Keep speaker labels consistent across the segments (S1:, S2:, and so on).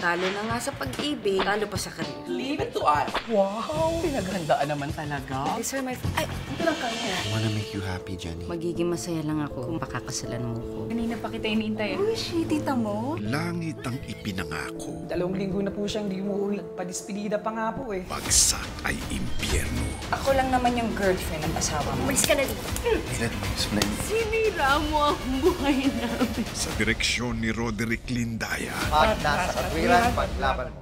S1: Talo na nga sa pag-ibig, talo pa sa karir.
S2: Leave it to us. Wow, pinaghandaan naman talaga.
S1: Ay, sir, ay, ito lang kami.
S3: I wanna make you happy, Jenny.
S1: Magiging masaya lang ako kung pakakasalan mo ko.
S4: Kanina pa kita iniintay.
S1: Uy, shit, tita mo?
S5: Langit ang ipinangako.
S6: 2 linggo na po siyang di umuwi. Padispedida pa nga po eh.
S5: Bagsak ay impyerno.
S1: Ako lang naman yung girlfriend ng asawa mo.
S4: Umalis ka na dito.
S3: Let me explain.
S4: Sinira mo ang buhay namin.
S5: Sa direksyon ni Roderick Lindaya.
S3: Pag nasa katwiran, paglaban mo.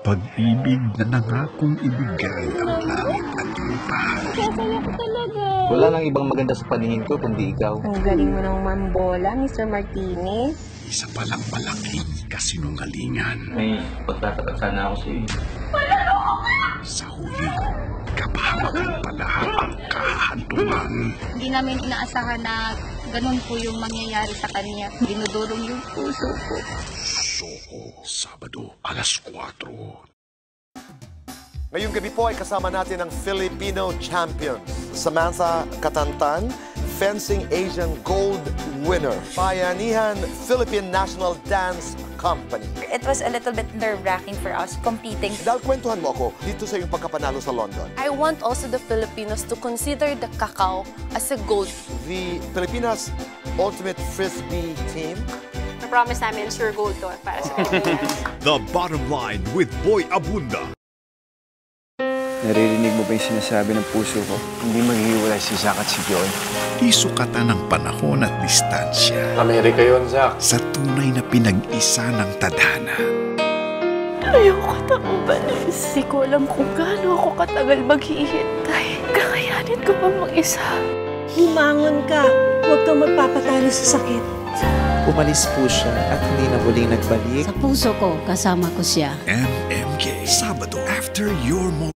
S5: Pag-ibig na nangakong ibigay ang langit at lupa.
S4: Kasaya ko talaga.
S7: Wala nang ibang maganda sa paningin ko kundi ikaw.
S4: Ang galing mo ng mambola, Mr. Martinez.
S5: Isa palang malaking kasinungalingan.
S7: May pagtatakot sana ako sa iyo.
S5: Sa huli, kapahamakan pala ang kahantungan.
S4: Hindi namin inaasahan na ganun po yung mangyayari sa kanya. Dinudurong yung puso ko.
S5: Soko, Sabado, alas 4.
S8: Ngayong gabi po ay kasama natin ang Filipino champions. Samantha Katantan, Fencing Asian Gold winner. Bayanihan Philippine National Dance Company.
S9: It was a little bit nerve-wracking for us competing.
S8: Dahil kwentuhan mo ako dito sa iyong pagkapanalo sa London.
S10: I want also the Filipinos to consider the cacao as a gold.
S8: The Pilipinas Ultimate Frisbee Team.
S10: Na-promise namin sure gold to para sa Pilipinas.
S5: The Bottom Line with Boy Abunda.
S3: Naririnig mo ba yung sinasabi ng puso ko? Hindi maghihiwalay si Zach at si Joy.
S5: Isukatan ng panahon at distansya.
S7: Amerika yun, Zach.
S5: Sa tunay na pinag-isa ng tadhana.
S4: Ayoko na umalis. Hindi ko alam kung gaano ako katagal maghihintay. Kakayanin ko pa mag-isa.
S11: Lumangon ka. Huwag kang magpapatalo sa sakit.
S12: Umalis po siya at hindi na muling nagbalik.
S11: Sa puso ko, kasama ko siya.
S5: MMK, Sabado, after your moment.